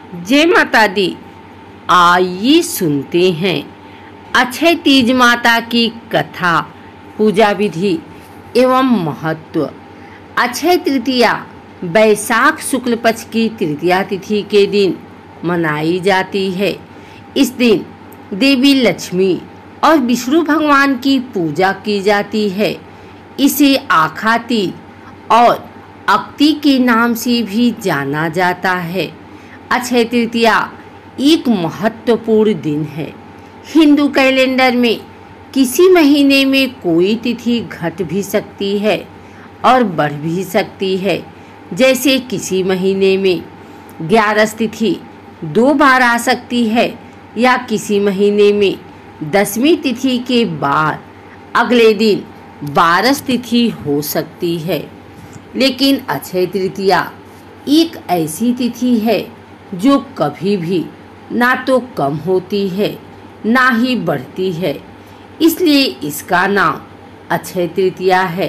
जय माता दी। आइए सुनते हैं अक्षय तीज माता की कथा, पूजा विधि एवं महत्व। अक्षय तृतीया वैशाख शुक्ल पक्ष की तृतीया तिथि के दिन मनाई जाती है। इस दिन देवी लक्ष्मी और विष्णु भगवान की पूजा की जाती है। इसे आखा तीज और अक्ति के नाम से भी जाना जाता है। अक्षय तृतीया एक महत्वपूर्ण दिन है। हिंदू कैलेंडर में किसी महीने में कोई तिथि घट भी सकती है और बढ़ भी सकती है। जैसे किसी महीने में 11 तिथि 2 बार आ सकती है या किसी महीने में 10वीं तिथि के बाद अगले दिन 12 तिथि हो सकती है। लेकिन अक्षय तृतीया एक ऐसी तिथि है जो कभी भी ना तो कम होती है ना ही बढ़ती है, इसलिए इसका नाम अक्षय तृतीया है।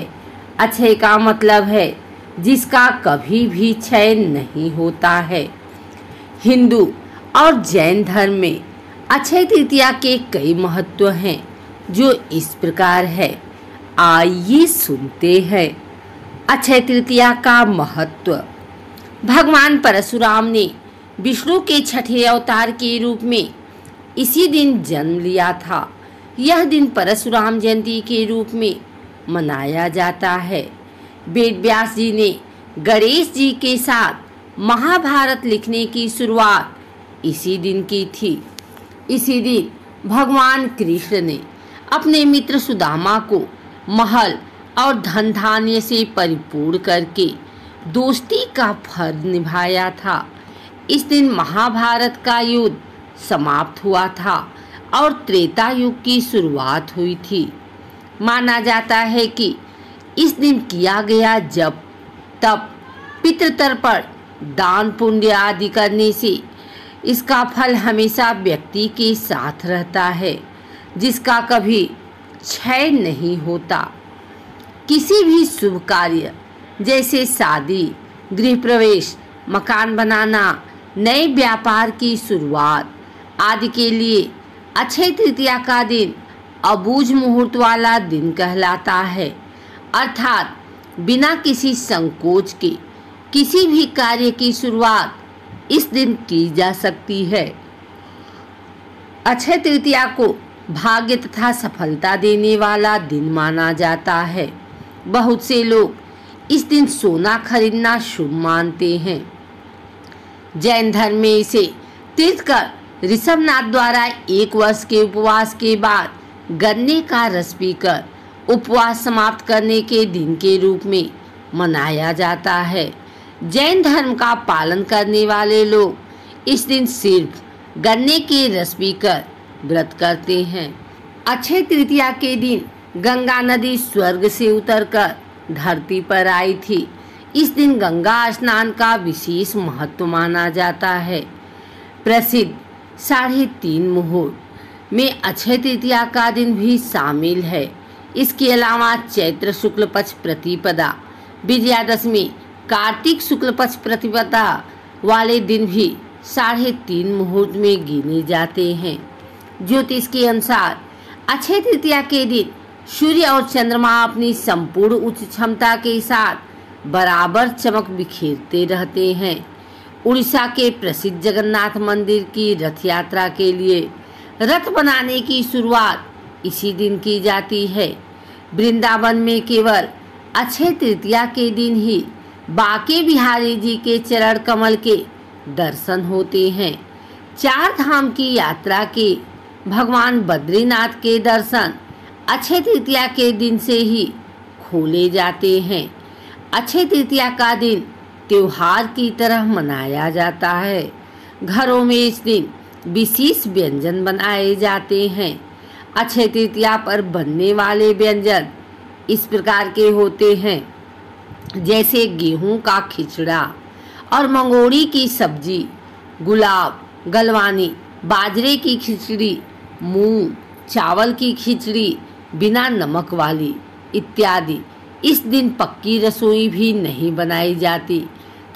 अक्षय का मतलब है जिसका कभी भी क्षय नहीं होता है। हिंदू और जैन धर्म में अक्षय तृतीया के कई महत्व हैं जो इस प्रकार है। आइए सुनते हैं अक्षय तृतीया का महत्व। भगवान परशुराम ने विष्णु के छठे अवतार के रूप में इसी दिन जन्म लिया था। यह दिन परशुराम जयंती के रूप में मनाया जाता है। वेद व्यास जी ने गणेश जी के साथ महाभारत लिखने की शुरुआत इसी दिन की थी। इसी दिन भगवान कृष्ण ने अपने मित्र सुदामा को महल और धन धान्य से परिपूर्ण करके दोस्ती का फर्ज निभाया था। इस दिन महाभारत का युद्ध समाप्त हुआ था और त्रेता युग की शुरुआत हुई थी। माना जाता है कि इस दिन किया गया जप तप पितृतर्पण दान पुण्य आदि करने से इसका फल हमेशा व्यक्ति के साथ रहता है, जिसका कभी क्षय नहीं होता। किसी भी शुभ कार्य जैसे शादी, गृह प्रवेश, मकान बनाना, नए व्यापार की शुरुआत आदि के लिए अक्षय तृतीया का दिन अबूझ मुहूर्त वाला दिन कहलाता है। अर्थात बिना किसी संकोच के किसी भी कार्य की शुरुआत इस दिन की जा सकती है। अक्षय तृतीया को भाग्य तथा सफलता देने वाला दिन माना जाता है। बहुत से लोग इस दिन सोना खरीदना शुभ मानते हैं। जैन धर्म में इसे तीर्थकर ऋषभनाथ द्वारा 1 वर्ष के उपवास के बाद गन्ने का रस पीकर उपवास समाप्त करने के दिन के रूप में मनाया जाता है। जैन धर्म का पालन करने वाले लोग इस दिन सिर्फ गन्ने के रस पीकर व्रत करते हैं। अक्षय तृतीया के दिन गंगा नदी स्वर्ग से उतरकर धरती पर आई थी। इस दिन गंगा स्नान का विशेष महत्व माना जाता है। प्रसिद्ध 3:30 मुहूर्त में अक्षय तृतीया का दिन भी शामिल है। इसके अलावा चैत्र शुक्ल पक्ष प्रतिपदा, विजयादशमी, कार्तिक शुक्ल पक्ष प्रतिपदा वाले दिन भी 3:30 मुहूर्त में गिने जाते हैं। ज्योतिष के अनुसार अक्षय तृतीया के दिन सूर्य और चंद्रमा अपनी संपूर्ण उच्च क्षमता के साथ बराबर चमक बिखेरते रहते हैं। उड़ीसा के प्रसिद्ध जगन्नाथ मंदिर की रथ यात्रा के लिए रथ बनाने की शुरुआत इसी दिन की जाती है। वृंदावन में केवल अक्षय तृतीया के दिन ही बांके बिहारी जी के चरण कमल के दर्शन होते हैं। 4 धाम की यात्रा के भगवान बद्रीनाथ के दर्शन अक्षय तृतीया के दिन से ही खोले जाते हैं। अक्षय तृतीया का दिन त्योहार की तरह मनाया जाता है। घरों में इस दिन विशेष व्यंजन बनाए जाते हैं। अक्षय तृतीया पर बनने वाले व्यंजन इस प्रकार के होते हैं, जैसे गेहूं का खिचड़ा और मंगोड़ी की सब्जी, गुलाब, गलवानी, बाजरे की खिचड़ी, मूंग चावल की खिचड़ी बिना नमक वाली इत्यादि। इस दिन पक्की रसोई भी नहीं बनाई जाती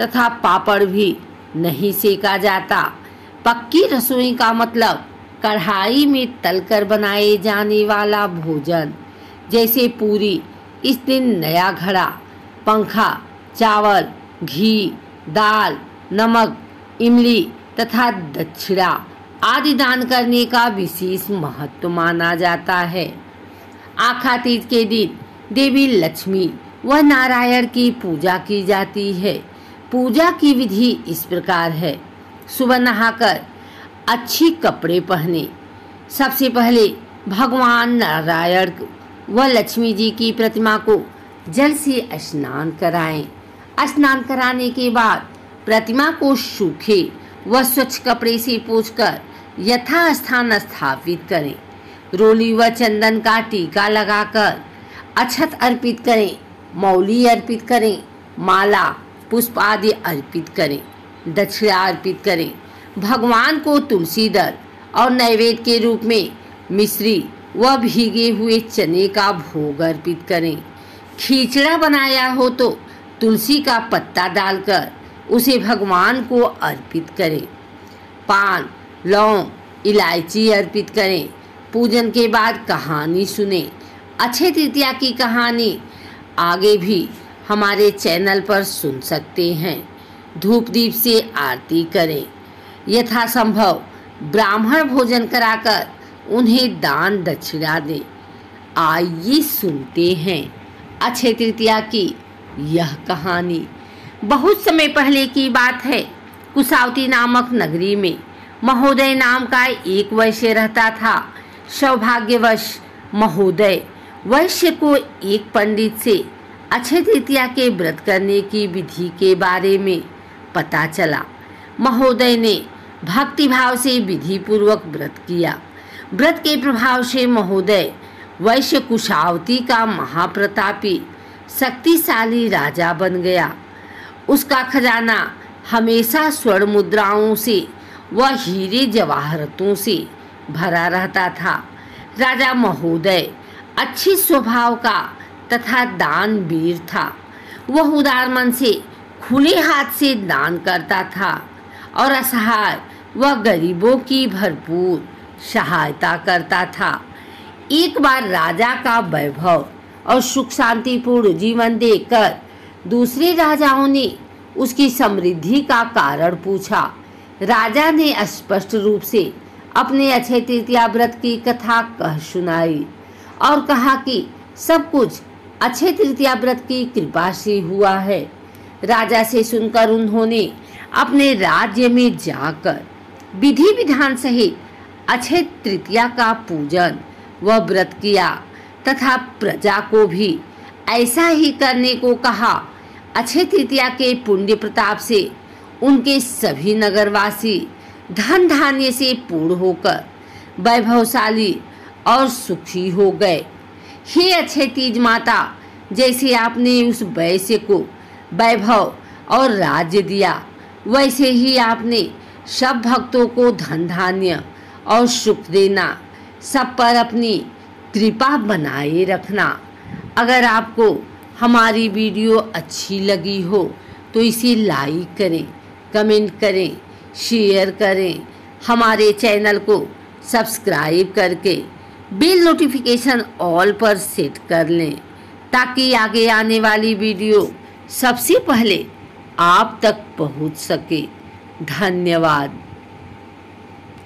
तथा पापड़ भी नहीं सेका जाता। पक्की रसोई का मतलब कढ़ाई में तलकर बनाए जाने वाला भोजन, जैसे पूरी, इस दिन नया घड़ा, पंखा, चावल, घी, दाल, नमक, इमली तथा दक्षिणा आदि दान करने का विशेष महत्व माना जाता है। आखा तीज के दिन देवी लक्ष्मी व नारायण की पूजा की जाती है। पूजा की विधि इस प्रकार है। सुबह नहाकर अच्छी कपड़े पहने। सबसे पहले भगवान नारायण व लक्ष्मी जी की प्रतिमा को जल से स्नान कराएं। स्नान कराने के बाद प्रतिमा को सूखे व स्वच्छ कपड़े से पोंछकर यथास्थान स्थापित करें। रोली व चंदन का टीका लगाकर अक्षत अर्पित करें, मौली अर्पित करें, माला पुष्प आदि अर्पित करें, दक्षिणा अर्पित करें। भगवान को तुलसी दल और नैवेद्य के रूप में मिश्री व भीगे हुए चने का भोग अर्पित करें। खिचड़ा बनाया हो तो तुलसी का पत्ता डालकर उसे भगवान को अर्पित करें। पान, लौंग, इलायची अर्पित करें। पूजन के बाद कहानी सुने। अक्षय तृतीया की कहानी आगे भी हमारे चैनल पर सुन सकते हैं। धूप दीप से आरती करें। यथासंभव ब्राह्मण भोजन कराकर उन्हें दान दक्षिणा दें। आइए सुनते हैं अक्षय तृतीया की यह कहानी। बहुत समय पहले की बात है। कुशावती नामक नगरी में महोदय नाम का एक वैश्य रहता था। सौभाग्यवश महोदय वैश्य को एक पंडित से अक्षय तृतीया के व्रत करने की विधि के बारे में पता चला। महोदय ने भक्तिभाव से विधि पूर्वक व्रत किया। व्रत के प्रभाव से महोदय वैश्य कुशावती का महाप्रतापी शक्तिशाली राजा बन गया। उसका खजाना हमेशा स्वर्ण मुद्राओं से व हीरे जवाहरतों से भरा रहता था। राजा महोदय अच्छी स्वभाव का तथा दानवीर था। वह उदार मन से खुले हाथ से दान करता था और असहाय व गरीबों की भरपूर सहायता करता था। एक बार राजा का वैभव और सुख शांतिपूर्ण जीवन देखकर दूसरे राजाओं ने उसकी समृद्धि का कारण पूछा। राजा ने स्पष्ट रूप से अपने अक्षय तृतीया व्रत की कथा कह सुनाई और कहा कि सब कुछ अक्षय तृतीया व्रत की कृपा से हुआ है। राजा से सुनकर उन्होंने अपने राज्य में जाकर विधि विधान सहित अक्षय तृतीया का पूजन व व्रत किया तथा प्रजा को भी ऐसा ही करने को कहा। अक्षय तृतीया के पुण्य प्रताप से उनके सभी नगरवासी धन धान्य से पूर्ण होकर वैभवशाली और सुखी हो गए। हे अक्षय तीज माता, जैसे आपने उस वैश्य को वैभव और राज्य दिया, वैसे ही आपने सब भक्तों को धन धान्य और सुख देना, सब पर अपनी कृपा बनाए रखना। अगर आपको हमारी वीडियो अच्छी लगी हो तो इसे लाइक करें, कमेंट करें, शेयर करें। हमारे चैनल को सब्सक्राइब करके बेल नोटिफिकेशन ऑल पर सेट कर लें ताकि आगे आने वाली वीडियो सबसे पहले आप तक पहुंच सके। धन्यवाद।